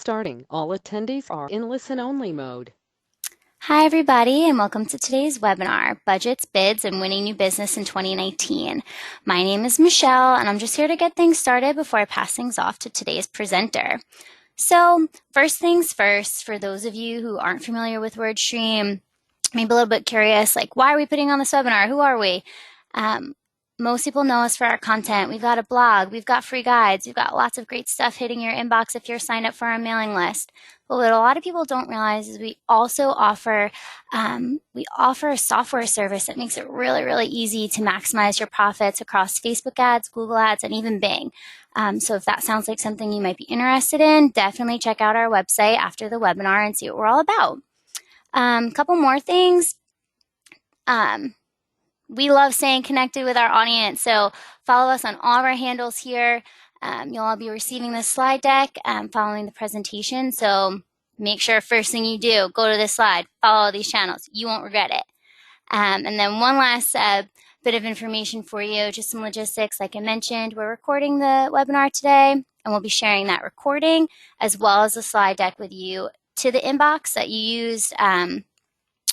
starting. All attendees are in listen-only mode. Hi, everybody, and welcome to today's webinar, Budgets, Bids, and Winning New Business in 2019. My name is Michelle, and I'm just here to get things started before I pass things off to today's presenter. So, first things first, for those of you who aren't familiar with WordStream, maybe a little bit curious, like, why are we putting on this webinar? Who are we? Most people know us for our content. We've got a blog, we've got free guides, we've got lots of great stuff hitting your inbox if you're signed up for our mailing list. But what a lot of people don't realize is we also offer a software service that makes it really, really easy to maximize your profits across Facebook ads, Google ads, and even Bing. So if that sounds like something you might be interested in, definitely check out our website after the webinar and see what we're all about. Couple more things. We love staying connected with our audience, so follow us on all of our handles here. You'll all be receiving this slide deck following the presentation, so make sure first thing you do, go to this slide, follow all these channels. You won't regret it. And then one last bit of information for you, just some logistics. Like I mentioned, we're recording the webinar today, and we'll be sharing that recording as well as the slide deck with you to the inbox that you used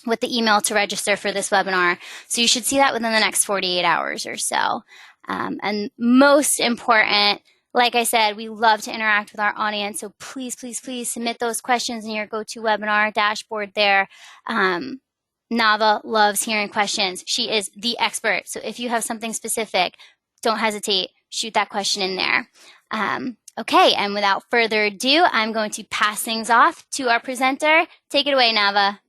with the email to register for this webinar. So you should see that within the next 48 hours or so. And most important, like I said, we love to interact with our audience. So please, please, please submit those questions in your GoToWebinar dashboard there. Nava loves hearing questions. She is the expert. So if you have something specific, don't hesitate, shoot that question in there. Okay, and without further ado, I'm going to pass things off to our presenter. Take it away, Nava.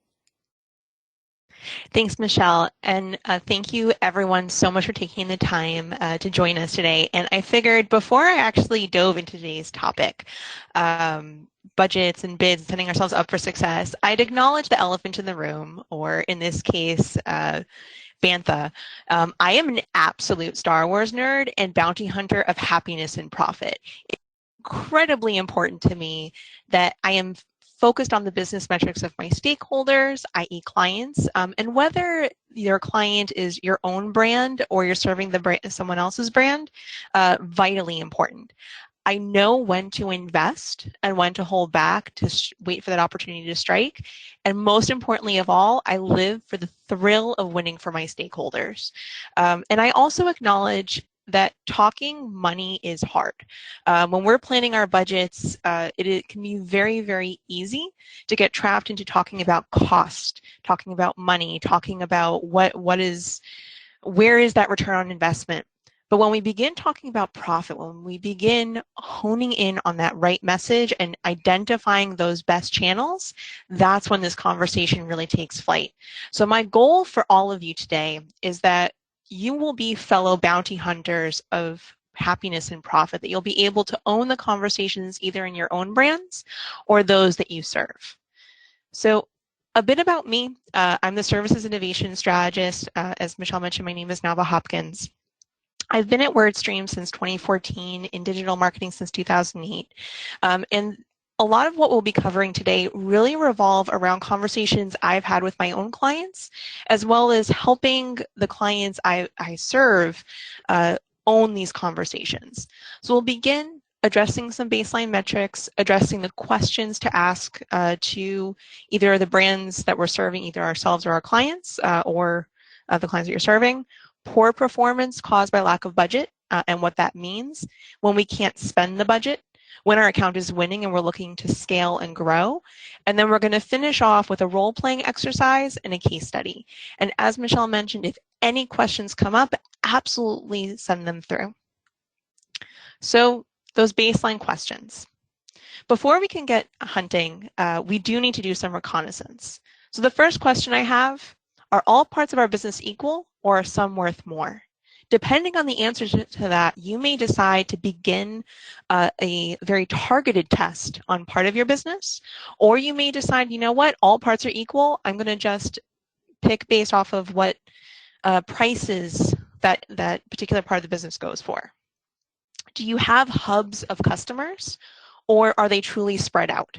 Thanks, Michelle, and thank you everyone so much for taking the time to join us today. And I figured before I actually dove into today's topic, budgets and bids, setting ourselves up for success, I'd acknowledge the elephant in the room, or in this case, Bantha. I am an absolute Star Wars nerd and bounty hunter of happiness and profit. It's incredibly important to me that I am focused on the business metrics of my stakeholders, i.e. clients, and whether your client is your own brand or you're serving the brand, someone else's brand, vitally important. I know when to invest and when to hold back to wait for that opportunity to strike. And most importantly of all, I live for the thrill of winning for my stakeholders. And I also acknowledge that talking money is hard. When we're planning our budgets, it can be very, very easy to get trapped into talking about cost, talking about money, talking about where is that return on investment. But when we begin talking about profit, when we begin honing in on that right message and identifying those best channels, that's when this conversation really takes flight. So my goal for all of you today is that you will be fellow bounty hunters of happiness and profit, that you'll be able to own the conversations either in your own brands or those that you serve. So a bit about me. I'm the Services Innovation Strategist. As Michelle mentioned, my name is Nava Hopkins. I've been at WordStream since 2014, in digital marketing since 2008. And a lot of what we'll be covering today really revolve around conversations I've had with my own clients, as well as helping the clients I serve own these conversations. So we'll begin addressing some baseline metrics, addressing the questions to ask to either the brands that we're serving, either ourselves or our clients, or the clients that you're serving. Poor performance caused by lack of budget and what that means when we can't spend the budget, when our account is winning and we're looking to scale and grow. And then we're going to finish off with a role-playing exercise and a case study. And as Michelle mentioned, if any questions come up, absolutely send them through. So those baseline questions. Before we can get hunting, we do need to do some reconnaissance. So the first question I have, are all parts of our business equal, or are some worth more? Depending on the answer to that, you may decide to begin a very targeted test on part of your business, or you may decide, you know what, all parts are equal. I'm going to just pick based off of what prices that particular part of the business goes for. Do you have hubs of customers, or are they truly spread out?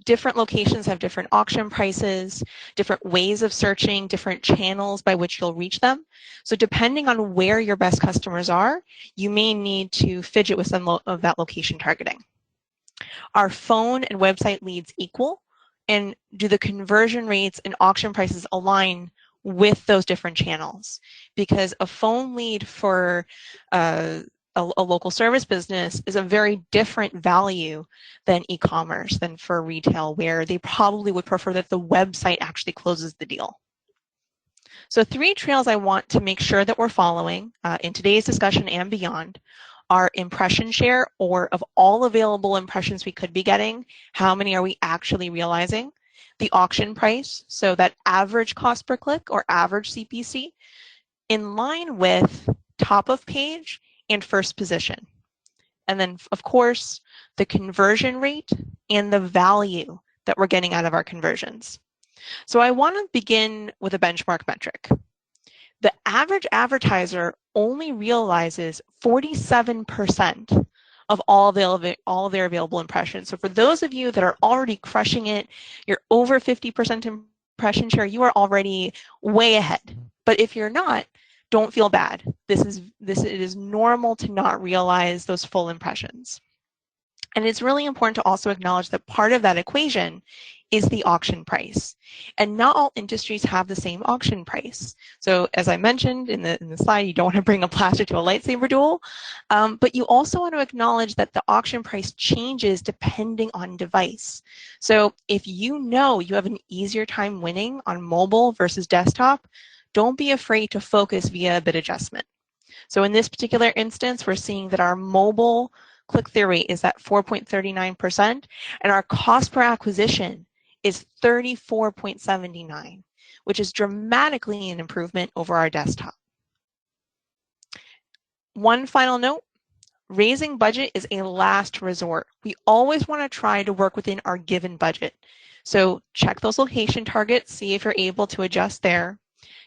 Different locations have different auction prices, different ways of searching, different channels by which you'll reach them. So depending on where your best customers are, you may need to fidget with some of that location targeting. Are phone and website leads equal? And do the conversion rates and auction prices align with those different channels? Because a phone lead for a local service business is a very different value than e-commerce, than for retail, where they probably would prefer that the website actually closes the deal. So 3 trails I want to make sure that we're following in today's discussion and beyond are impression share, or of all available impressions we could be getting, how many are we actually realizing? The auction price, so that average cost per click or average CPC, in line with top of page and first position. And then, of course, the conversion rate and the value that we're getting out of our conversions. So I want to begin with a benchmark metric. The average advertiser only realizes 47% of all their available impressions. So for those of you that are already crushing it, you're over 50% impression share, you are already way ahead. But if you're not, don't feel bad. It is normal to not realize those full impressions. And it's really important to also acknowledge that part of that equation is the auction price. And not all industries have the same auction price. So as I mentioned in the slide, you don't want to bring a blaster to a lightsaber duel, but you also want to acknowledge that the auction price changes depending on device. So if you know you have an easier time winning on mobile versus desktop, don't be afraid to focus via a bid adjustment. So in this particular instance, we're seeing that our mobile click-through rate is at 4.39%, and our cost per acquisition is 34.79, which is dramatically an improvement over our desktop. One final note, raising budget is a last resort. We always want to try to work within our given budget. So check those location targets, see if you're able to adjust there.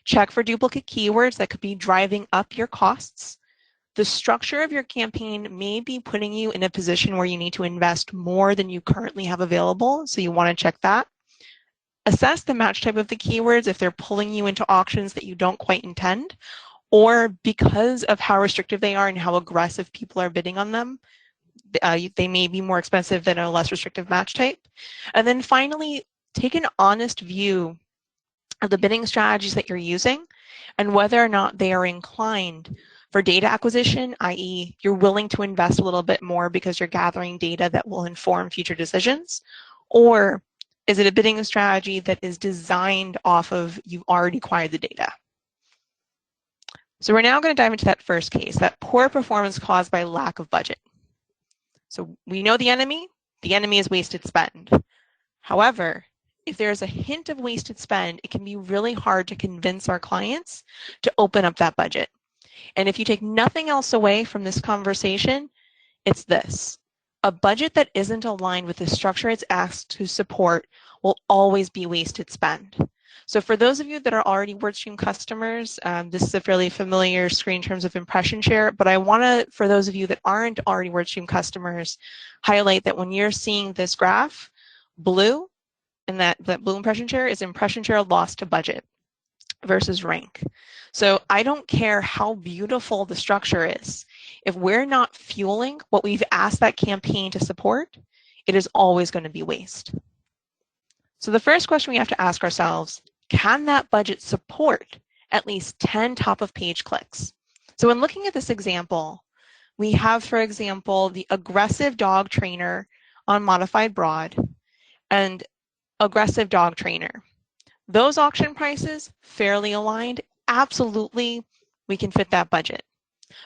Check for duplicate keywords that could be driving up your costs. The structure of your campaign may be putting you in a position where you need to invest more than you currently have available, so you want to check that. Assess the match type of the keywords if they're pulling you into auctions that you don't quite intend, or because of how restrictive they are and how aggressive people are bidding on them, they may be more expensive than a less restrictive match type. And then finally, take an honest view of the bidding strategies that you're using and whether or not they are inclined for data acquisition, i.e. you're willing to invest a little bit more because you're gathering data that will inform future decisions, or is it a bidding strategy that is designed off of you've already acquired the data? So we're now going to dive into that first case, that poor performance caused by lack of budget. So we know the enemy is wasted spend. However, if there's a hint of wasted spend, it can be really hard to convince our clients to open up that budget. And if you take nothing else away from this conversation, it's this. A budget that isn't aligned with the structure it's asked to support will always be wasted spend. So for those of you that are already WordStream customers, this is a fairly familiar screen in terms of impression share, but I want to, for those of you that aren't already WordStream customers, highlight that when you're seeing this graph, blue, and that blue impression share is impression share lost to budget versus rank. So I don't care how beautiful the structure is. If we're not fueling what we've asked that campaign to support, it is always going to be waste. So the first question we have to ask ourselves, can that budget support at least 10 top of page clicks? So when looking at this example, we have, for example, the aggressive dog trainer on modified broad and aggressive dog trainer. Those auction prices, fairly aligned, absolutely, we can fit that budget.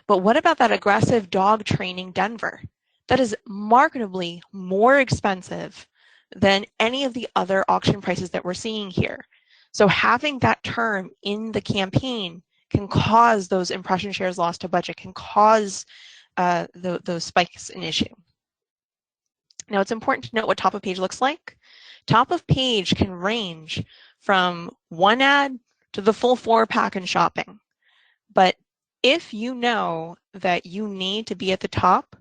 But what about that aggressive dog training Denver? That is marketably more expensive than any of the other auction prices that we're seeing here. So having that term in the can cause those impression shares lost to budget, can cause those spikes in issue. Now it's important to note what top of page looks like. Top of page can range from one ad to the full 4-pack in shopping. But if you know that you need to be at the top,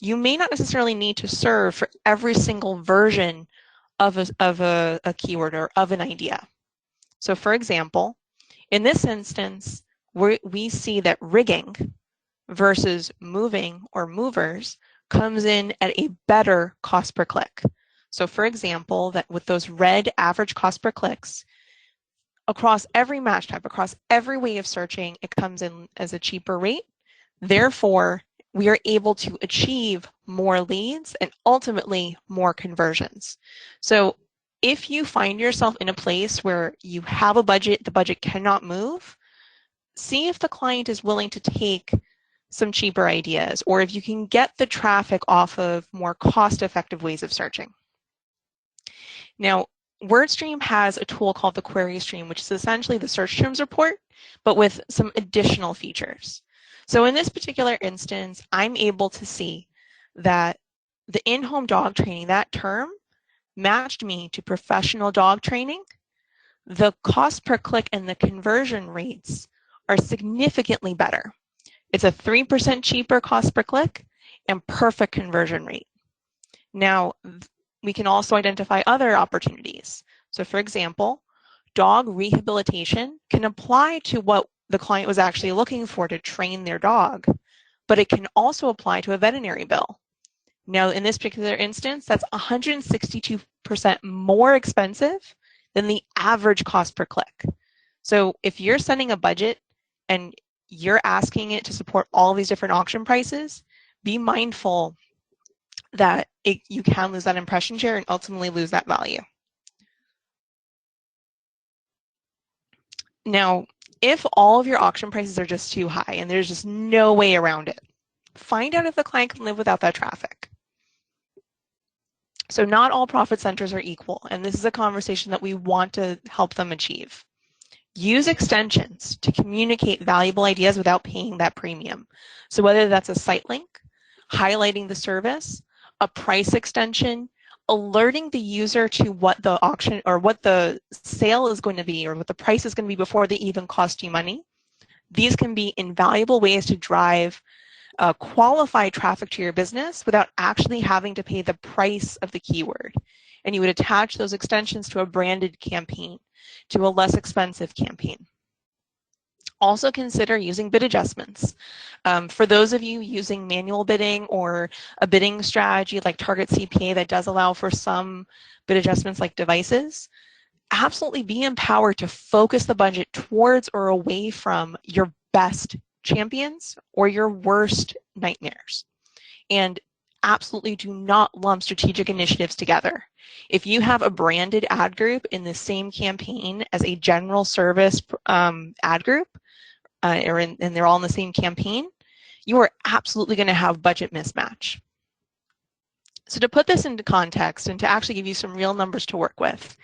you may not necessarily need to serve for every single version of a keyword or of an idea. So for example, in this instance, we see that rigging versus moving or movers comes in at a better cost per click. So for example, that with those red average cost per clicks, across every match type, across every way of searching, it comes in as a cheaper rate. Therefore, we are able to achieve more leads and ultimately more conversions. So if you find yourself in a place where you have a budget, the budget cannot move, see if the client is willing to take some cheaper ideas, or if you can get the traffic off of more cost-effective ways of searching. Now, WordStream has a tool called the Query Stream, which is essentially the search terms report, but with some additional features. So in this particular instance, I'm able to see that the in-home dog training, that term, matched me to professional dog training. The cost per click and the conversion rates are significantly better. It's a 3% cheaper cost per click and perfect conversion rate. Now, we can also identify other opportunities. So for example, dog rehabilitation can apply to what the client was actually looking for to train their dog, but it can also apply to a veterinary bill. Now, in this particular instance, that's 162% more expensive than the average cost per click. So if you're setting a budget and you're asking it to support all these different auction prices, be mindful that you can lose that impression share and ultimately lose that value. Now, if all of your auction prices are just too high and there's just no way around it, find out if the client can live without that traffic. So not all profit centers are equal, and this is a conversation that we want to help them achieve. Use extensions to communicate valuable ideas without paying that premium. So whether that's a site link, highlighting the service, a price extension, alerting the user to what the auction or what the sale is going to be or what the price is going to be before they even cost you money. These can be invaluable ways to drive qualified traffic to your business without actually having to pay the price of the keyword. And you would attach those extensions to a branded campaign, to a less expensive campaign. Also consider using bid adjustments. For those of you using manual bidding or a bidding strategy like Target CPA that does allow for some bid adjustments like devices, absolutely be empowered to focus the budget towards or away from your best champions or your worst nightmares. And absolutely do not lump strategic initiatives together. If you have a branded ad group in the same campaign as a general service ad group, and they're all in the same campaign, you are absolutely going to have budget mismatch. So to put this into context and to actually give you some real numbers to work with,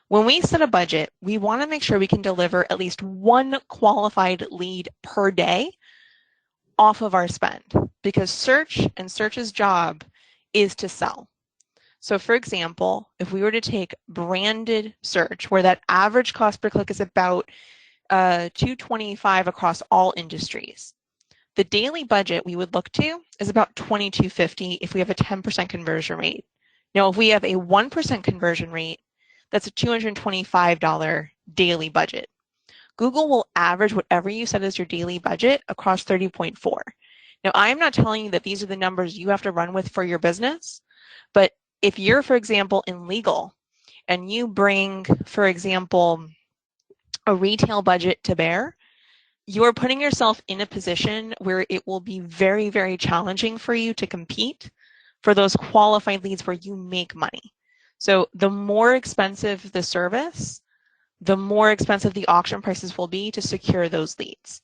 when we set a budget, we want to make sure we can deliver at least one qualified lead per day off of our spend, because search and search's job is to sell. So for example, if we were to take branded search, where that average cost per click is about $225 across all industries, the daily budget we would look to is about $22.50 if we have a 10% conversion rate. Now, if we have a 1% conversion rate, that's a $225 daily budget. Google will average whatever you set as your daily budget across 30.4. Now, I'm not telling you that these are the numbers you have to run with for your business, but if you're, for example, in legal and you bring, for example, a retail budget to bear, you are putting yourself in a position where it will be very, very challenging for you to compete for those qualified leads where you make money. So the more expensive the service, the more expensive the auction prices will be to secure those leads.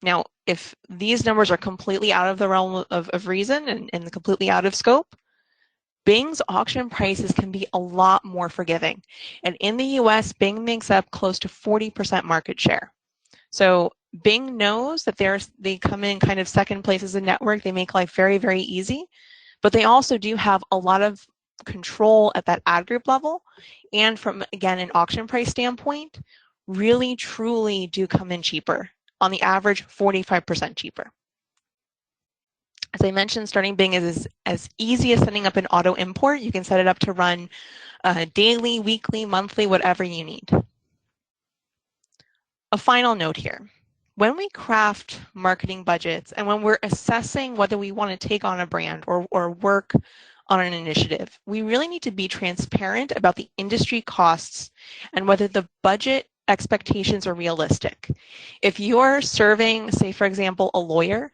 Now, if these numbers are completely out of the realm of reason and completely out of scope, Bing's auction prices can be a lot more forgiving. And in the US, Bing makes up close to 40% market share. So Bing knows that they come in kind of second place as a network. They make life very, very easy, but they also do have a lot of control at that ad group level. And from, again, an auction price standpoint, really, truly do come in cheaper. On the average, 45% cheaper. As I mentioned, starting Bing is as easy as setting up an auto import. You can set it up to run daily, weekly, monthly, whatever you need. A final note here. when we craft marketing budgets and when we're assessing whether we want to take on a brand or work on an initiative, we really need to be transparent about the industry costs and whether the budget expectations are realistic. If you're serving, say, for example, a lawyer,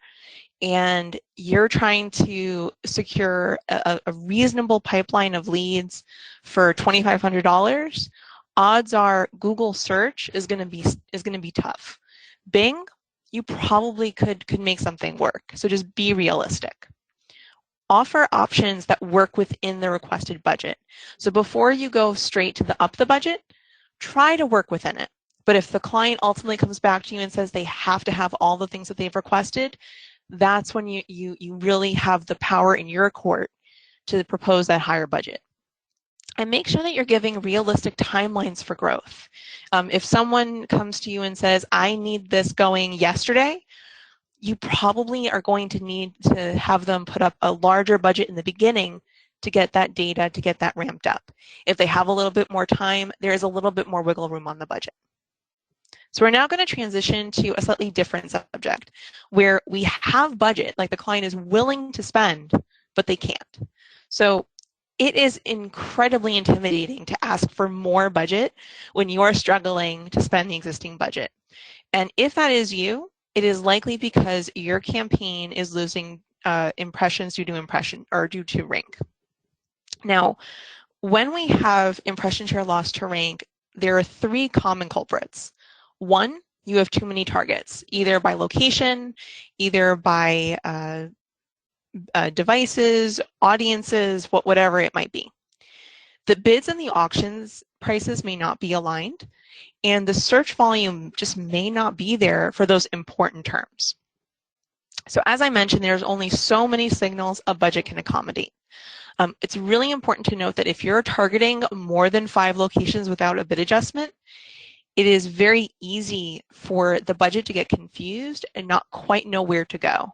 and you're trying to secure a reasonable pipeline of leads for $2,500, odds are Google search is going to be tough. Bing, you probably could make something work. So just be realistic. Offer options that work within the requested budget. So before you go straight to up the budget, try to work within it. But if the client ultimately comes back to you and says they have to have all the things that they've requested, that's when you really have the power in your court to propose that higher budget. And make sure that you're giving realistic timelines for growth. If someone comes to you and says, I need this going yesterday, you probably are going to need to have them put up a larger budget in the beginning to get that data, to get that ramped up. If they have a little bit more time, there's a little bit more wiggle room on the budget. So we're now going to transition to a slightly different subject where we have budget, like the client is willing to spend, but they can't. So it is incredibly intimidating to ask for more budget when you're struggling to spend the existing budget. And if that is you, it is likely because your campaign is losing impressions due to rank. Now, when we have impression share loss to rank, there are 3 common culprits. 1, you have too many targets, either by location, either by devices, audiences, whatever it might be. The bids and the auctions prices may not be aligned, and the search volume just may not be there for those important terms. So as I mentioned, there's only so many signals a budget can accommodate. It's really important to note that if you're targeting more than 5 locations without a bid adjustment, it is very easy for the budget to get confused and not quite know where to go.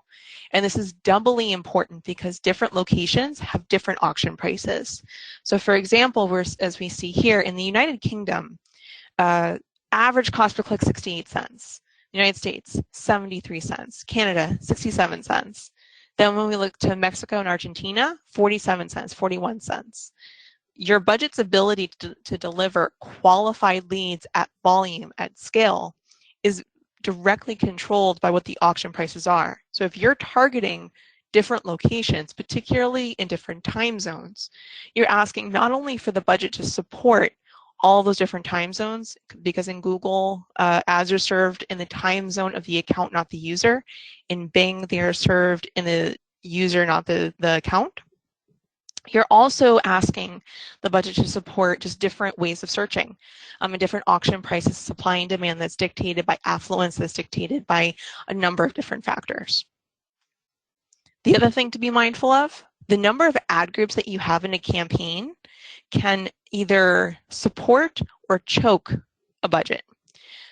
And this is doubly important because different locations have different auction prices. So for example, as we see here in the United Kingdom, average cost per click 68 cents. United States, 73 cents. Canada, 67 cents. Then when we look to Mexico and Argentina, 47 cents, 41 cents. Your budget's ability to deliver qualified leads at volume, at scale, is directly controlled by what the auction prices are. So if you're targeting different locations, particularly in different time zones, you're asking not only for the budget to support all those different time zones, because in Google, ads are served in the time zone of the account, not the user. In Bing, they are served in the user, not the account. You're also asking the budget to support just different ways of searching, and different auction prices, supply and demand that's dictated by affluence, that's dictated by a number of different factors. The other thing to be mindful of, the number of ad groups that you have in a campaign can either support or choke a budget.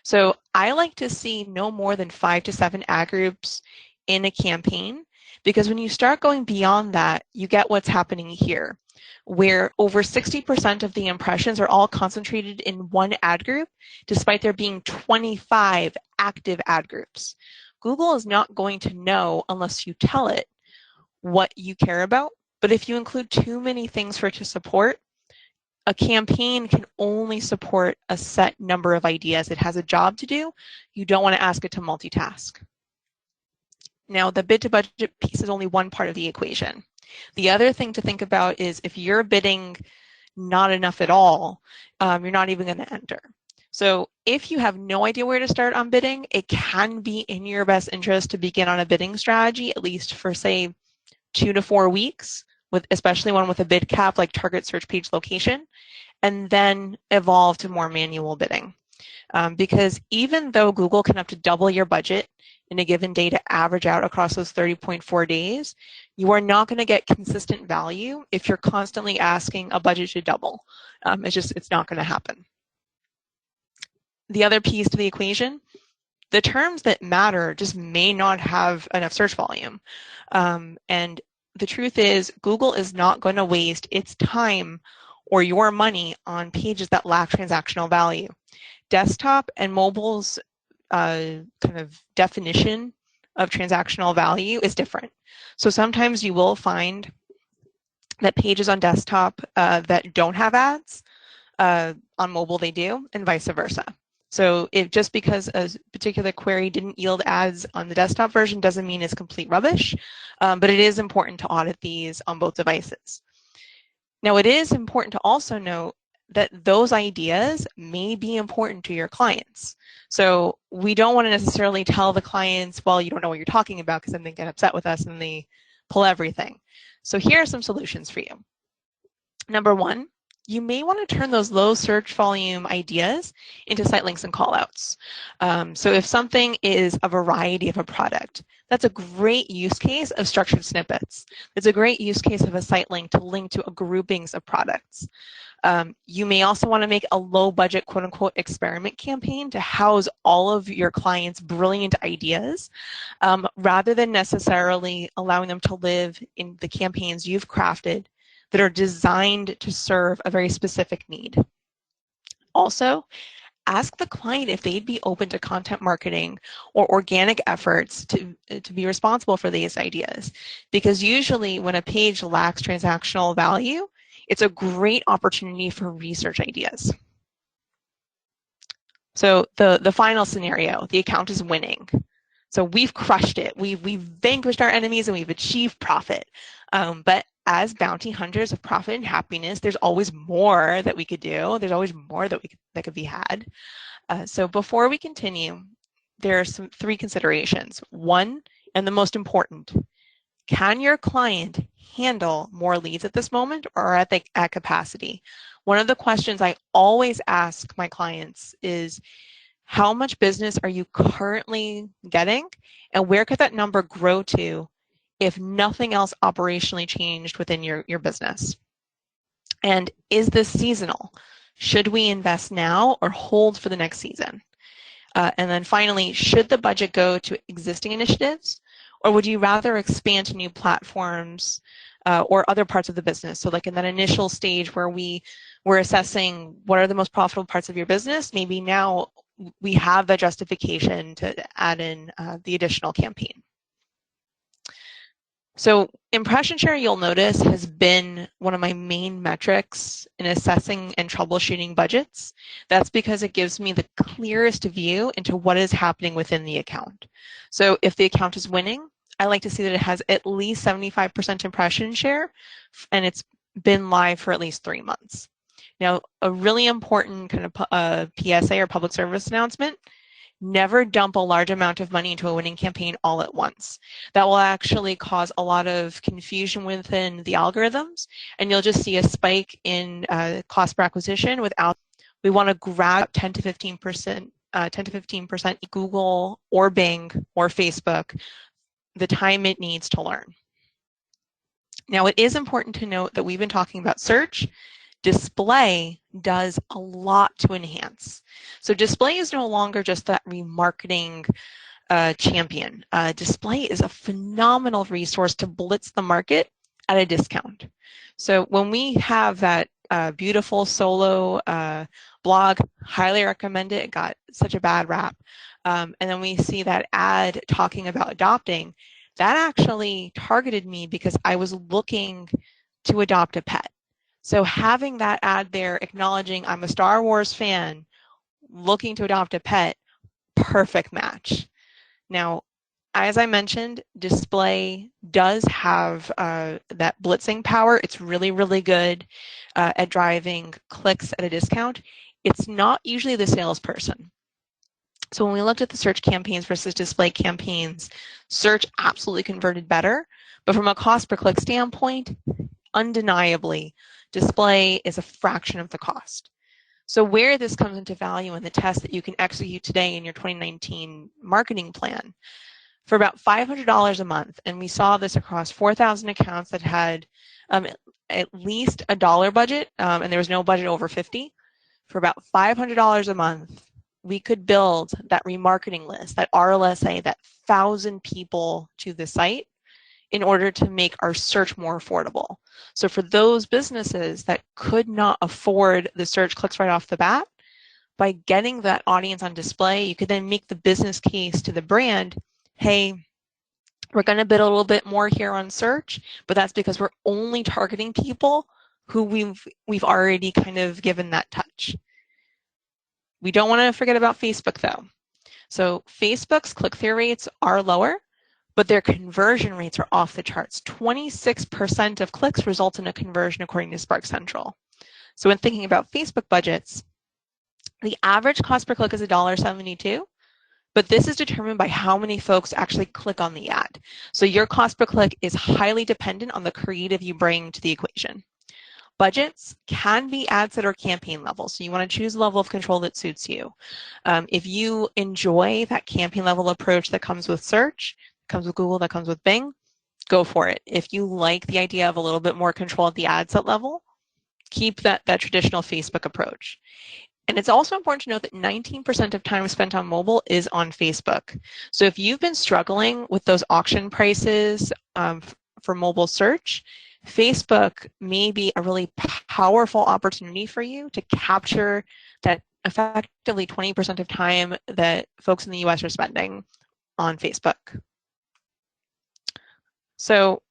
So I like to see no more than 5 to 7 ad groups in a campaign, because when you start going beyond that, you get what's happening here, where over 60% of the impressions are all concentrated in one ad group, despite there being 25 active ad groups. Google is not going to know unless you tell it what you care about, but if you include too many things for it to support, a campaign can only support a set number of ideas. It has a job to do. You don't want to ask it to multitask. Now, the bid to budget piece is only one part of the equation. The other thing to think about is if you're bidding not enough at all, you're not even going to enter. So if you have no idea where to start on bidding, it can be in your best interest to begin on a bidding strategy, at least for, say, 2 to 4 weeks, especially one with a bid cap like target search page location, and then evolve to more manual bidding. Because even though Google can up to double your budget in a given day to average out across those 30.4 days, you are not going to get consistent value if you're constantly asking a budget to double. It's not going to happen. The other piece to the equation, the terms that matter just may not have enough search volume. And the truth is, Google is not going to waste its time or your money on pages that lack transactional value. Desktop and mobile's kind of definition of transactional value is different. So sometimes you will find that pages on desktop that don't have ads, on mobile they do, and vice versa. So if just because a particular query didn't yield ads on the desktop version doesn't mean it's complete rubbish, but it is important to audit these on both devices. Now, it is important to also note that those ideas may be important to your clients. So we don't want to necessarily tell the clients, well, you don't know what you're talking about, because then they get upset with us and they pull everything. So here are some solutions for you. Number one, you may want to turn those low search volume ideas into site links and callouts. So if something is a variety of a product, that's a great use case of structured snippets. It's a great use case of a site link to groupings of products. You may also want to make a low budget, quote unquote, experiment campaign to house all of your clients' brilliant ideas, rather than necessarily allowing them to live in the campaigns you've crafted that are designed to serve a very specific need. Also, ask the client if they'd be open to content marketing or organic efforts to be responsible for these ideas. Because usually when a page lacks transactional value, it's a great opportunity for research ideas. So the final scenario, the account is winning. So we've crushed it. We've vanquished our enemies and we've achieved profit. But as bounty hunters of profit and happiness, there's always more that we could do. There's always more that could be had. So before we continue, there are three considerations. One, and the most important, can your client handle more leads at this moment or at capacity? One of the questions I always ask my clients is, how much business are you currently getting, and where could that number grow to if nothing else operationally changed within your business? And is this seasonal? Should we invest now or hold for the next season? And then finally, should the budget go to existing initiatives, or would you rather expand to new platforms or other parts of the business? So like in that initial stage where we're assessing what are the most profitable parts of your business, maybe now we have the justification to add in the additional campaign. So impression share, you'll notice, has been one of my main metrics in assessing and troubleshooting budgets. That's because it gives me the clearest view into what is happening within the account. So if the account is winning, I like to see that it has at least 75% impression share, and it's been live for at least 3 months. Now, a really important kind of PSA or public service announcement: never dump a large amount of money into a winning campaign all at once. That will actually cause a lot of confusion within the algorithms, and you'll just see a spike in cost per acquisition without. We want to grab 10 to 15% Google or Bing or Facebook, the time it needs to learn. Now, it is important to note that we've been talking about search. Display does a lot to enhance. So display is no longer just that remarketing champion. Display is a phenomenal resource to blitz the market at a discount. So when we have that beautiful solo blog, highly recommend it. It got such a bad rap. And then we see that ad talking about adopting. That actually targeted me because I was looking to adopt a pet. So having that ad there acknowledging I'm a Star Wars fan looking to adopt a pet, perfect match. Now, as I mentioned, display does have that blitzing power. It's really, really good at driving clicks at a discount. It's not usually the salesperson. So when we looked at the search campaigns versus display campaigns, search absolutely converted better. But from a cost per click standpoint, undeniably, display is a fraction of the cost. So where this comes into value in the test that you can execute today in your 2019 marketing plan, for about $500 a month, and we saw this across 4,000 accounts that had at least a dollar budget, and there was no budget over 50, for about $500 a month, we could build that remarketing list, that RLSA, that 1,000 people to the site in order to make our search more affordable. So for those businesses that could not afford the search clicks right off the bat, by getting that audience on display, you could then make the business case to the brand, hey, we're going to bid a little bit more here on search, but that's because we're only targeting people who we've already kind of given that touch. We don't want to forget about Facebook though. So Facebook's click-through rates are lower, but their conversion rates are off the charts. 26% of clicks result in a conversion according to Spark Central. So when thinking about Facebook budgets, the average cost per click is $1.72, but this is determined by how many folks actually click on the ad. So your cost per click is highly dependent on the creative you bring to the equation. Budgets can be ad set or campaign level, so you want to choose a level of control that suits you. If you enjoy that campaign level approach that comes with search, comes with Google, that comes with Bing, go for it. If you like the idea of a little bit more control at the ad set level, keep that traditional Facebook approach. And it's also important to note that 19% of time spent on mobile is on Facebook. So if you've been struggling with those auction prices for mobile search, Facebook may be a really powerful opportunity for you to capture that effectively 20% of time that folks in the US are spending on Facebook. So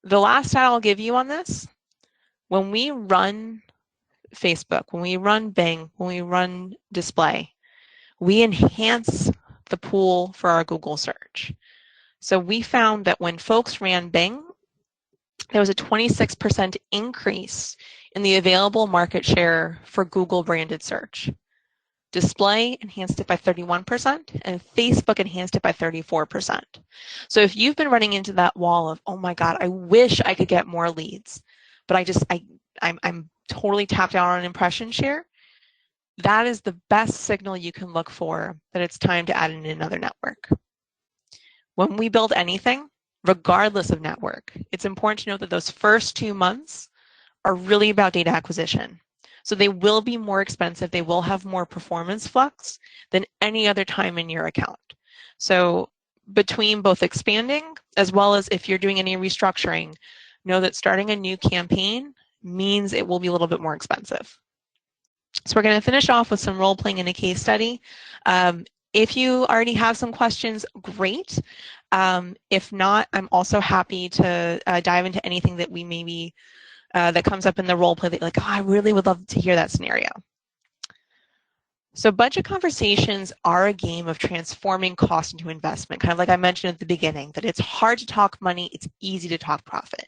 the last stat I'll give you on this, when we run Facebook, when we run Bing, when we run display, we enhance the pool for our Google search. So we found that when folks ran Bing, there was a 26% increase in the available market share for Google branded search. Display enhanced it by 31% and Facebook enhanced it by 34%. So if you've been running into that wall of, oh my God, I wish I could get more leads, but I'm totally tapped out on impression share, that is the best signal you can look for that it's time to add in another network. When we build anything, regardless of network, it's important to note that those first 2 months are really about data acquisition. So they will be more expensive. They will have more performance flux than any other time in your account. So between both expanding as well as if you're doing any restructuring, know that starting a new campaign means it will be a little bit more expensive. So we're going to finish off with some role playing in a case study. If you already have some questions, great. If not, I'm also happy to dive into anything that we maybe that comes up in the role play that you're like, oh, I really would love to hear that scenario. So budget conversations are a game of transforming cost into investment, kind of like I mentioned at the beginning, that it's hard to talk money, it's easy to talk profit.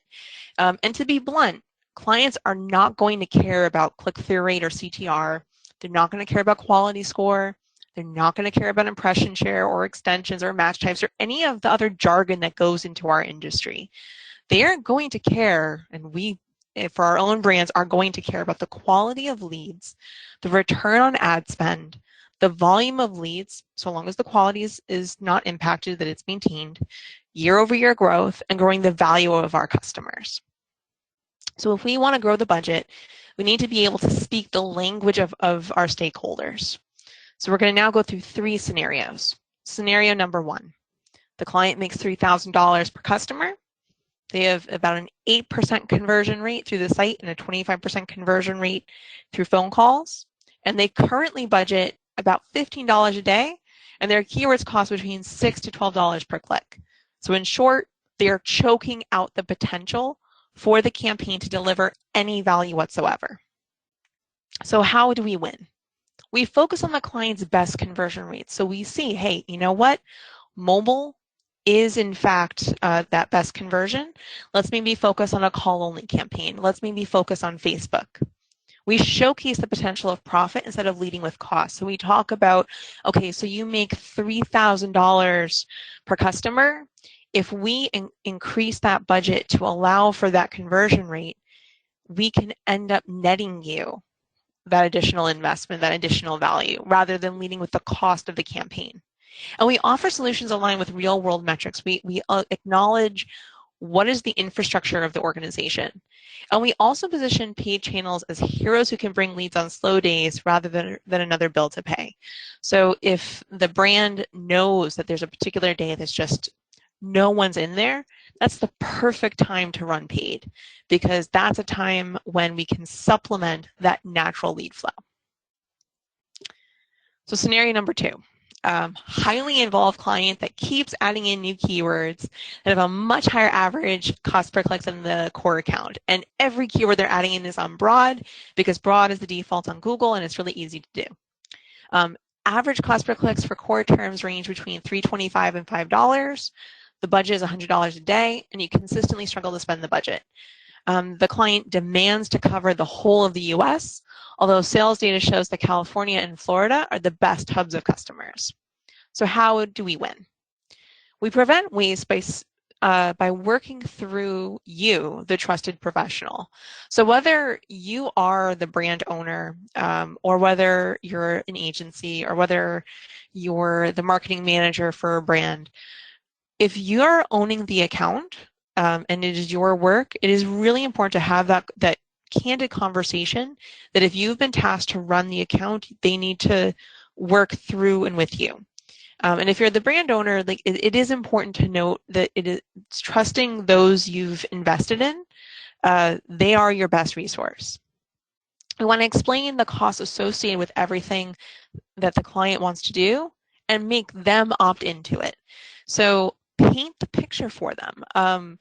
And to be blunt, clients are not going to care about click-through rate or CTR. They're not going to care about quality score. They're not going to care about impression share or extensions or match types or any of the other jargon that goes into our industry. They are going to care, and we, for our own brands, are going to care about the quality of leads, the return on ad spend, the volume of leads, so long as the quality is not impacted, that it's maintained, year-over-year growth, and growing the value of our customers. So if we want to grow the budget, we need to be able to speak the language of our stakeholders. So we're going to now go through 3 scenarios. Scenario number 1, the client makes $3,000 per customer. They have about an 8% conversion rate through the site and a 25% conversion rate through phone calls. And they currently budget about $15 a day, and their keywords cost between $6 to $12 per click. So in short, they are choking out the potential for the campaign to deliver any value whatsoever. So how do we win? We focus on the client's best conversion rates. So we see, hey, you know what? Mobile is in fact that best conversion. Let's maybe focus on a call-only campaign. Let's maybe focus on Facebook. We showcase the potential of profit instead of leading with cost. So we talk about, okay, so you make $3,000 per customer. If we increase that budget to allow for that conversion rate, we can end up netting you that additional investment, that additional value, rather than leading with the cost of the campaign. And we offer solutions aligned with real-world metrics. We acknowledge what is the infrastructure of the organization. And we also position paid channels as heroes who can bring leads on slow days rather than another bill to pay. So if the brand knows that there's a particular day that's just no one's in there, that's the perfect time to run paid, because that's a time when we can supplement that natural lead flow. So scenario number 2. Highly involved client that keeps adding in new keywords that have a much higher average cost per click than the core account. And every keyword they're adding in is on broad because broad is the default on Google and it's really easy to do. Average cost per clicks for core terms range between $3.25 and $5. The budget is $100 a day and you consistently struggle to spend the budget. The client demands to cover the whole of the US, although sales data shows that California and Florida are the best hubs of customers. So how do we win? We prevent waste by working through you, the trusted professional. So whether you are the brand owner or whether you're an agency or whether you're the marketing manager for a brand, if you're owning the account, and it is your work, it is really important to have that candid conversation that if you've been tasked to run the account, they need to work through and with you. And if you're the brand owner, like it is important to note that it's trusting those you've invested in. They are your best resource. We want to explain the costs associated with everything that the client wants to do and make them opt into it. So paint the picture for them.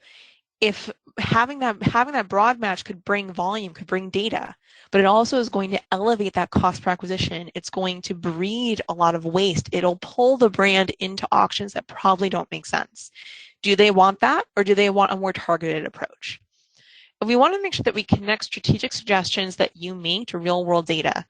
If having that broad match could bring volume, could bring data, but it also is going to elevate that cost per acquisition. It's going to breed a lot of waste. It'll pull the brand into auctions that probably don't make sense. Do they want that, or do they want a more targeted approach? We want to make sure that we connect strategic suggestions that you make to real world data.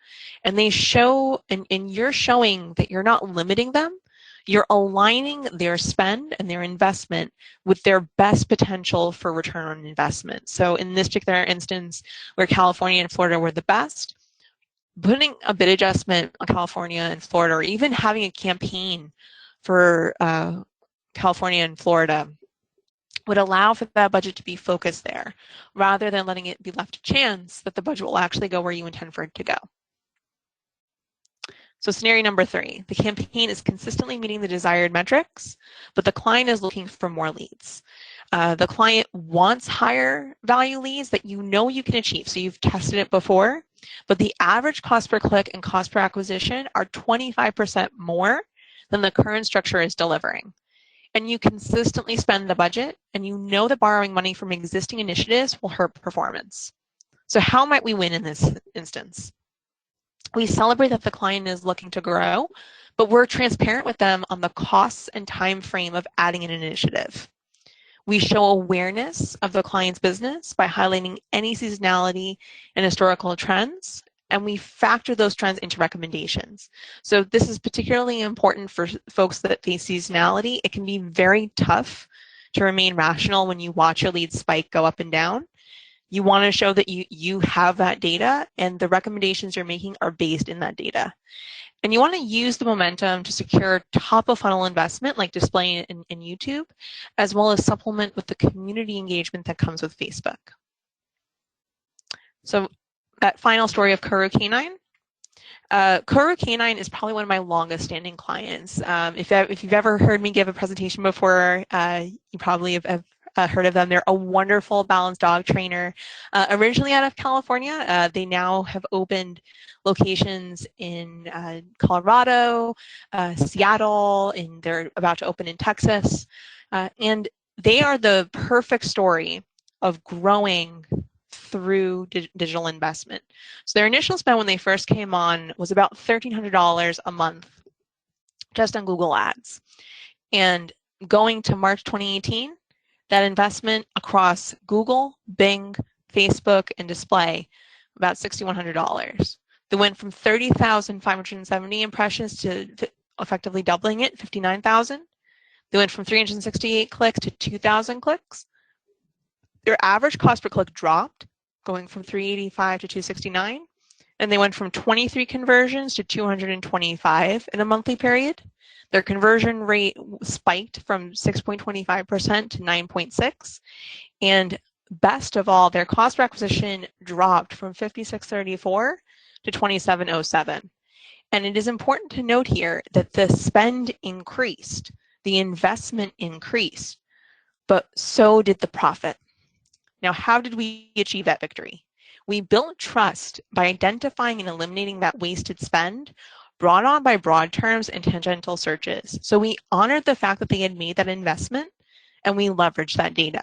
And they show, and you're showing that you're not limiting them. You're aligning their spend and their investment with their best potential for return on investment. So in this particular instance, where California and Florida were the best, putting a bid adjustment on California and Florida, or even having a campaign for California and Florida, would allow for that budget to be focused there, rather than letting it be left to chance that the budget will actually go where you intend for it to go. So scenario number 3, the campaign is consistently meeting the desired metrics, but the client is looking for more leads. The client wants higher value leads that you know you can achieve. So you've tested it before, but the average cost per click and cost per acquisition are 25% more than the current structure is delivering. And you consistently spend the budget, and you know that borrowing money from existing initiatives will hurt performance. So how might we win in this instance? We celebrate that the client is looking to grow, but we're transparent with them on the costs and time frame of adding an initiative. We show awareness of the client's business by highlighting any seasonality and historical trends, and we factor those trends into recommendations. So this is particularly important for folks that face seasonality. It can be very tough to remain rational when you watch your lead spike go up and down. You want to show that you have that data and the recommendations you're making are based in that data. And you want to use the momentum to secure top of funnel investment like displaying it in YouTube, as well as supplement with the community engagement that comes with Facebook. So that final story of Kuru Canine. Kuru Canine is probably one of my longest standing clients. If you've ever heard me give a presentation before, you probably have heard of them. They're a wonderful balanced dog trainer. Originally out of California, they now have opened locations in Colorado, Seattle, and they're about to open in Texas. And they are the perfect story of growing through digital investment. So their initial spend when they first came on was about $1,300 a month just on Google Ads. And going to March 2018, that investment across Google, Bing, Facebook, and display, about $6,100. They went from 30,570 impressions to effectively doubling it, 59,000. They went from 368 clicks to 2,000 clicks. Their average cost per click dropped, going from 385 to 269. And they went from 23 conversions to 225 in a monthly period. Their conversion rate spiked from 6.25% to 9.6%. And best of all, their cost per acquisition dropped from $56.34 to $27.07. And it is important to note here that the spend increased, the investment increased, but so did the profit. Now, how did we achieve that victory? We built trust by identifying and eliminating that wasted spend brought on by broad terms and tangential searches. So we honored the fact that they had made that investment and we leveraged that data.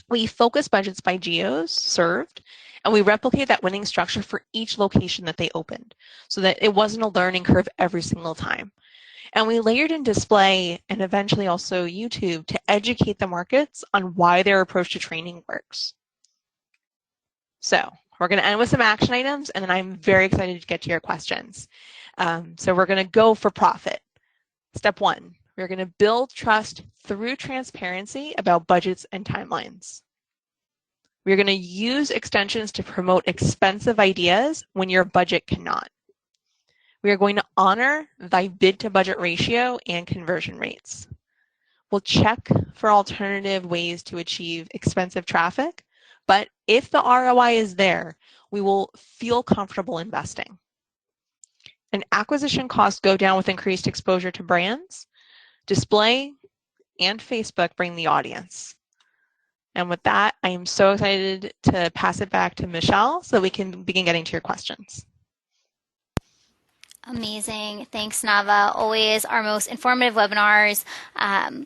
We focus budgets by geos served, and we replicate that winning structure for each location that they opened so that it wasn't a learning curve every single time. And we layered in display and eventually also YouTube to educate the markets on why their approach to training works. So we're going to end with some action items, and then I'm very excited to get to your questions. So we're going to go for profit. Step 1, we're going to build trust through transparency about budgets and timelines. We're going to use extensions to promote expensive ideas when your budget cannot. We are going to honor thy bid to budget ratio and conversion rates. We'll check for alternative ways to achieve expensive traffic, but if the ROI is there, we will feel comfortable investing. And acquisition costs go down with increased exposure to brands. Display and Facebook bring the audience. And with that, I am so excited to pass it back to Michelle so we can begin getting to your questions. Amazing. Thanks, Nava. Always our most informative webinars.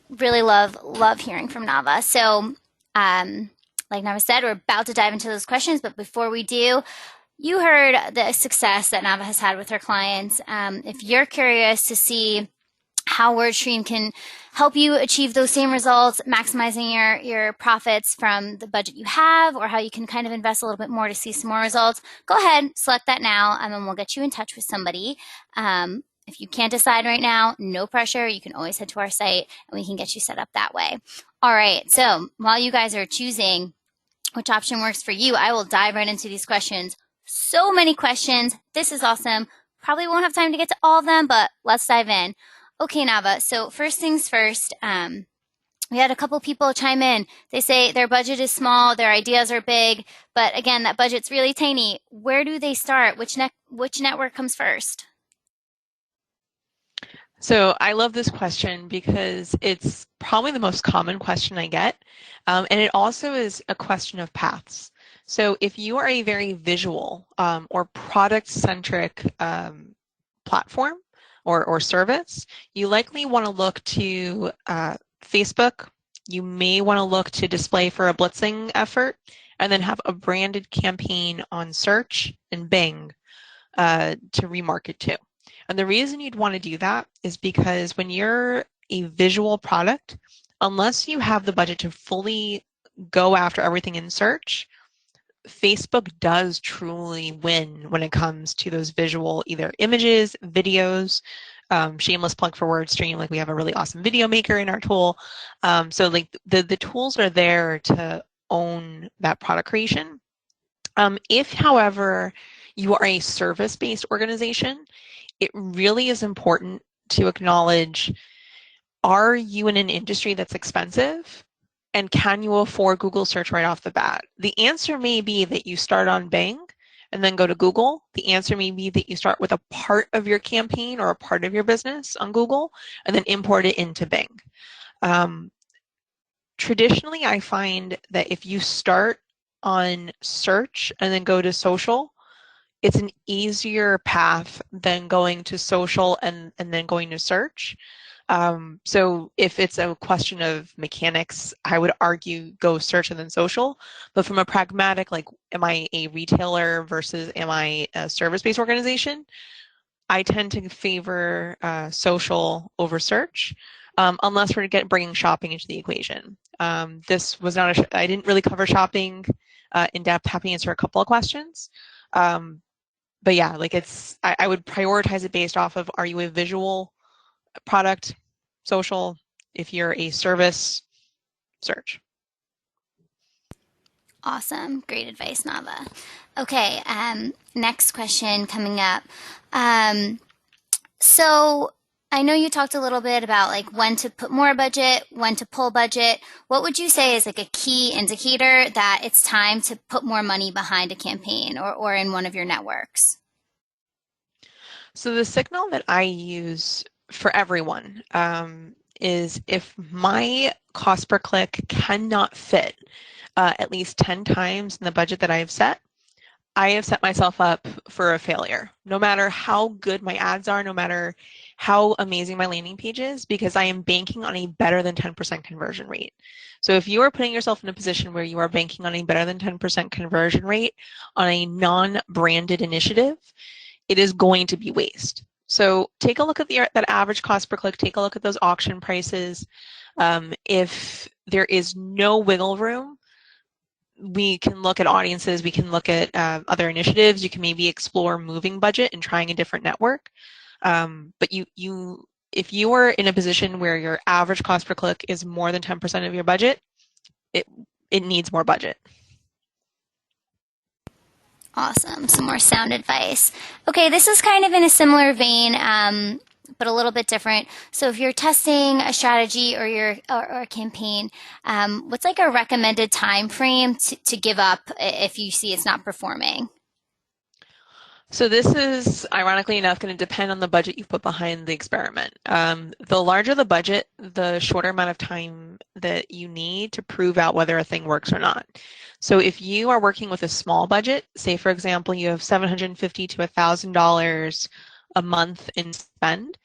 Really love hearing from Nava. So like Nava said, we're about to dive into those questions, but before we do, you heard the success that Nava has had with her clients. If you're curious to see how WordStream can help you achieve those same results, maximizing your profits from the budget you have, or how you can kind of invest a little bit more to see some more results, go ahead, select that now, and then we'll get you in touch with somebody. If you can't decide right now, no pressure. You can always head to our site and we can get you set up that way. All right, so while you guys are choosing which option works for you, I will dive right into these questions. So many questions. This is awesome. Probably won't have time to get to all of them, but let's dive in. Okay, Nava, so first things first, we had a couple people chime in. They say their budget is small, their ideas are big, but again, that budget's really tiny. Where do they start? Which network comes first? So I love this question because it's probably the most common question I get. And it also is a question of paths. So if you are a very visual or product-centric platform or service, you likely want to look to Facebook. You may want to look to display for a blitzing effort and then have a branded campaign on search and Bing to remarket to. And the reason you'd want to do that is because when you're a visual product, unless you have the budget to fully go after everything in search, Facebook does truly win when it comes to those visual, either images, videos. Shameless plug for WordStream, like we have a really awesome video maker in our tool. So like the tools are there to own that product creation. If, however, you are a service-based organization, it really is important to acknowledge, are you in an industry that's expensive? And can you afford Google search right off the bat? The answer may be that you start on Bing and then go to Google. The answer may be that you start with a part of your campaign or a part of your business on Google and then import it into Bing. Traditionally, I find that if you start on search and then go to social, it's an easier path than going to social and then going to search. So if it's a question of mechanics, I would argue go search and then social. But from a pragmatic, like, am I a retailer versus am I a service-based organization? I tend to favor social over search, unless we're bringing shopping into the equation. This was not I didn't really cover shopping in depth. Happy to answer a couple of questions. But yeah, like I would prioritize it based off of, are you a visual product, social? If you're a service, search. Awesome. Great advice, Nava. Okay, next question coming up. So I know you talked a little bit about like when to put more budget, when to pull budget. What would you say is like a key indicator that it's time to put more money behind a campaign or in one of your networks? So the signal that I use for everyone is if my cost per click cannot fit at least 10 times in the budget that I've set, I have set myself up for a failure, no matter how good my ads are, no matter how amazing my landing page is, because I am banking on a better than 10% conversion rate. So if you are putting yourself in a position where you are banking on a better than 10% conversion rate on a non-branded initiative, it is going to be waste. So take a look at that average cost per click, take a look at those auction prices. If there is no wiggle room, we can look at audiences, we can look at other initiatives, you can maybe explore moving budget and trying a different network. But if you are in a position where your average cost per click is more than 10% of your budget, it needs more budget. Awesome. Some more sound advice. Okay, this is kind of in a similar vein, but a little bit different. So if you're testing a strategy or a campaign, what's like a recommended time frame to give up if you see it's not performing? So this is, ironically enough, going to depend on the budget you put behind the experiment. The larger the budget, the shorter amount of time that you need to prove out whether a thing works or not. So if you are working with a small budget, say for example, you have $750 to $1,000 a month in spend,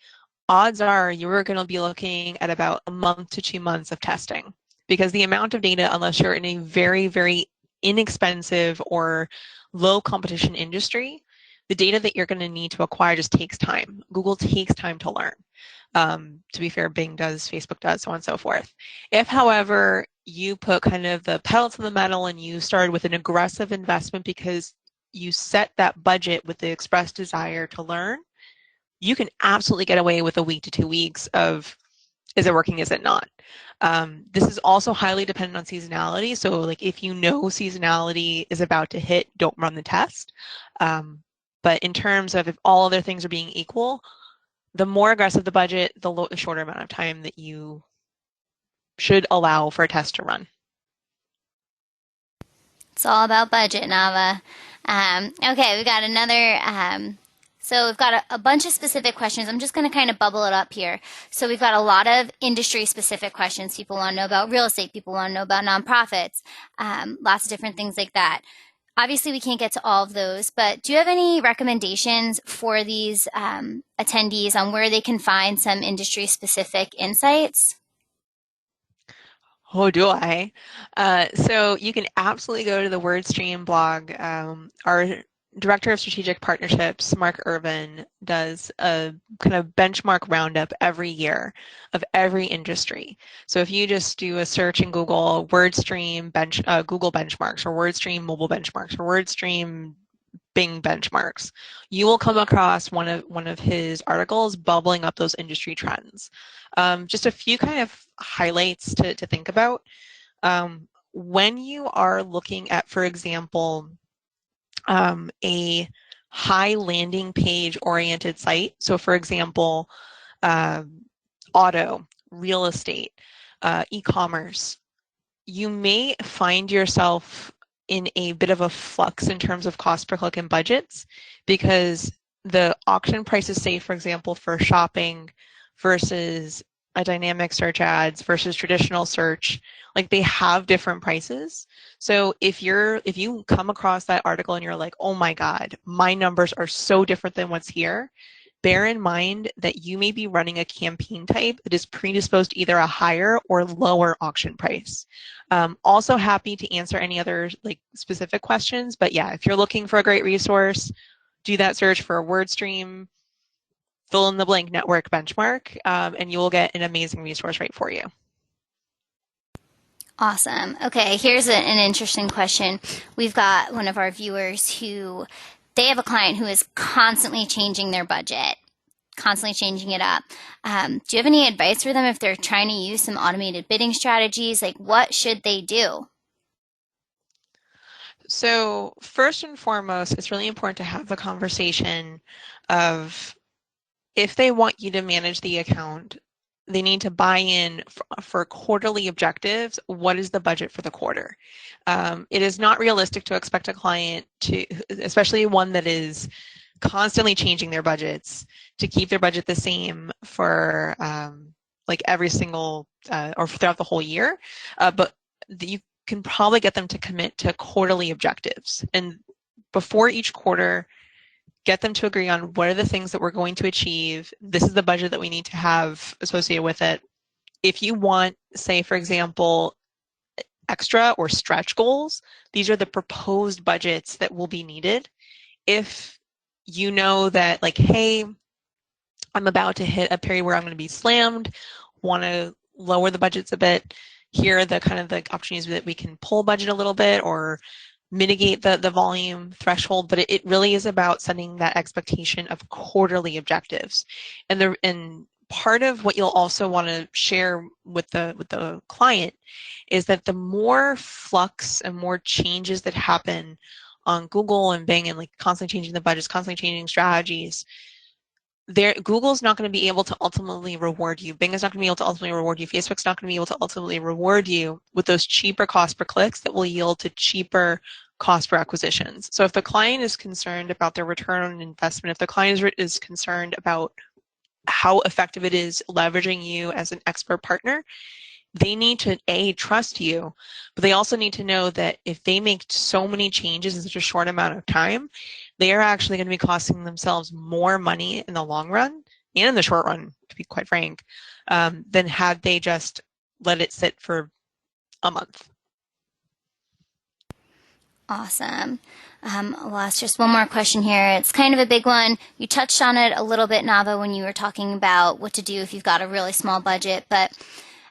odds are you're going to be looking at about a month to 2 months of testing, because the amount of data, unless you're in a very, very inexpensive or low competition industry, the data that you're going to need to acquire just takes time. Google takes time to learn. To be fair, Bing does, Facebook does, so on and so forth. If, however, you put kind of the pedal to the metal and you started with an aggressive investment because you set that budget with the express desire to learn, you can absolutely get away with a week to 2 weeks of, is it working, is it not? This is also highly dependent on seasonality. So like if you know seasonality is about to hit, don't run the test. But in terms of if all other things are being equal, the more aggressive the budget, the shorter amount of time that you should allow for a test to run. It's all about budget, Nava. Okay, we got another. So we've got a bunch of specific questions. I'm just going to kind of bubble it up here. So we've got a lot of industry-specific questions. People want to know about real estate. People want to know about nonprofits. Lots of different things like that. Obviously, we can't get to all of those, but do you have any recommendations for these attendees on where they can find some industry-specific insights? Oh, do I? So you can absolutely go to the WordStream blog. Our Director of Strategic Partnerships, Mark Irvin, does a kind of benchmark roundup every year of every industry. So if you just do a search in Google, WordStream Google benchmarks, or WordStream mobile benchmarks, or WordStream Bing benchmarks, you will come across one of his articles bubbling up those industry trends. Just a few kind of highlights to think about. When you are looking at, for example, a high landing page oriented site, so for example, auto, real estate, e-commerce, you may find yourself in a bit of a flux in terms of cost per click and budgets, because the auction prices, say for example for shopping versus a dynamic search ads versus traditional search, like they have different prices. So if you come across that article and you're like, oh my God, my numbers are so different than what's here, bear in mind that you may be running a campaign type that is predisposed to either a higher or lower auction price. Also happy to answer any other like specific questions, but yeah, if you're looking for a great resource, do that search for a WordStream fill in the blank network benchmark, and you will get an amazing resource right for you. Awesome. Okay, here's an interesting question. We've got one of our viewers who, they have a client who is constantly changing their budget, constantly changing it up. Do you have any advice for them if they're trying to use some automated bidding strategies? Like, what should they do? So first and foremost, it's really important to have the conversation of, if they want you to manage the account, they need to buy in for quarterly objectives. What is the budget for the quarter? It is not realistic to expect a client to, especially one that is constantly changing their budgets, to keep their budget the same for like every single or throughout the whole year. But you can probably get them to commit to quarterly objectives. And before each quarter, get them to agree on what are the things that we're going to achieve. This is the budget that we need to have associated with it. If you want, say, for example, extra or stretch goals, these are the proposed budgets that will be needed. If you know that, like, hey, I'm about to hit a period where I'm going to be slammed, want to lower the budgets a bit, here are the kind of the opportunities that we can pull budget a little bit or mitigate the volume threshold, but it really is about setting that expectation of quarterly objectives. And part of what you'll also want to share with the client is that the more flux and more changes that happen on Google and Bing and like constantly changing the budgets, constantly changing strategies, Google's not going to be able to ultimately reward you. Bing is not going to be able to ultimately reward you. Facebook's not going to be able to ultimately reward you with those cheaper cost per clicks that will yield to cheaper cost per acquisitions. So if the client is concerned about their return on investment, if the client is concerned about how effective it is leveraging you as an expert partner, they need to, A, trust you, but they also need to know that if they make so many changes in such a short amount of time, they are actually going to be costing themselves more money in the long run and in the short run, to be quite frank, than had they just let it sit for a month. Awesome. I'll ask just one more question here. It's kind of a big one. You touched on it a little bit, Nava, when you were talking about what to do if you've got a really small budget. But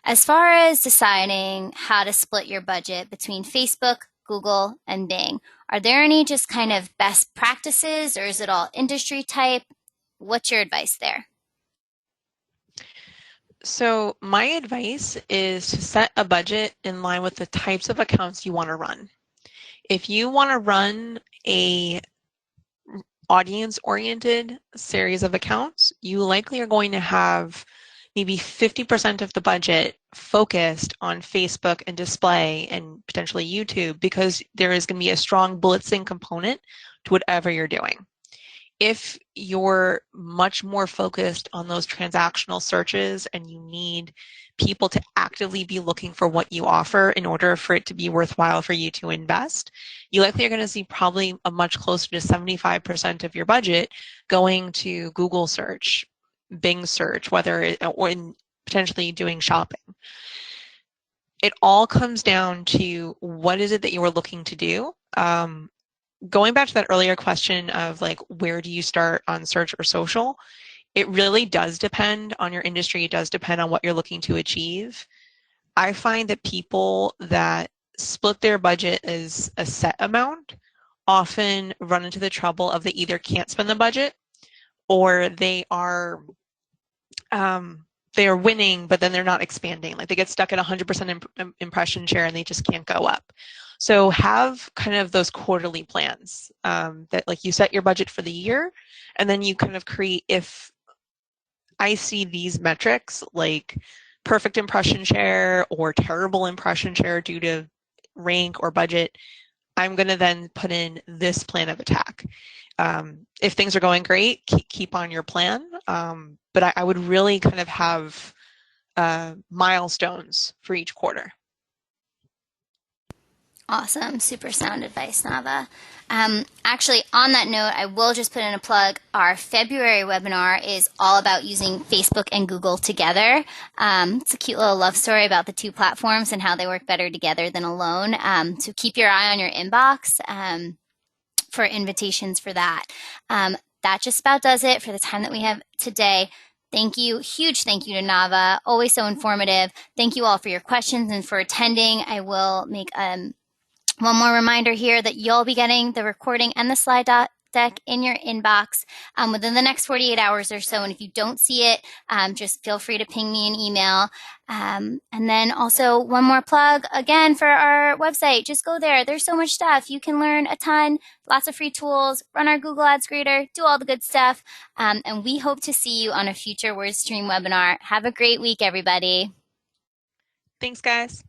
as far as deciding how to split your budget between Facebook, Google, and Bing, are there any just kind of best practices, or is it all industry type? What's your advice there? So my advice is to set a budget in line with the types of accounts you want to run. If you want to run a audience-oriented series of accounts, you likely are going to have maybe 50% of the budget focused on Facebook and display and potentially YouTube, because there is going to be a strong blitzing component to whatever you're doing. If you're much more focused on those transactional searches and you need people to actively be looking for what you offer in order for it to be worthwhile for you to invest, you likely are going to see probably a much closer to 75% of your budget going to Google search, Bing search, or in potentially doing shopping. It all comes down to what is it that you are looking to do. Going back to that earlier question of like, where do you start on search or social? It really does depend on your industry. It does depend on what you're looking to achieve. I find that people that split their budget as a set amount often run into the trouble of they either can't spend the budget or they are winning, but then they're not expanding. Like they get stuck at 100% impression share and they just can't go up. So have kind of those quarterly plans that like you set your budget for the year and then you kind of create, if I see these metrics like perfect impression share or terrible impression share due to rank or budget, I'm going to then put in this plan of attack. If things are going great, keep on your plan. But I would really kind of have milestones for each quarter. Awesome. Super sound advice, Nava. Actually, on that note, I will just put in a plug. Our February webinar is all about using Facebook and Google together. It's a cute little love story about the two platforms and how they work better together than alone. So keep your eye on your inbox for invitations for that. That just about does it for the time that we have today. Thank you. Huge thank you to Nava. Always so informative. Thank you all for your questions and for attending. I will make one more reminder here that you'll be getting the recording and the slide deck in your inbox within the next 48 hours or so. And if you don't see it, just feel free to ping me an email. And then also one more plug again for our website. Just go there. There's so much stuff. You can learn a ton, lots of free tools, run our Google Ads Grader, do all the good stuff. And we hope to see you on a future WordStream webinar. Have a great week, everybody. Thanks, guys.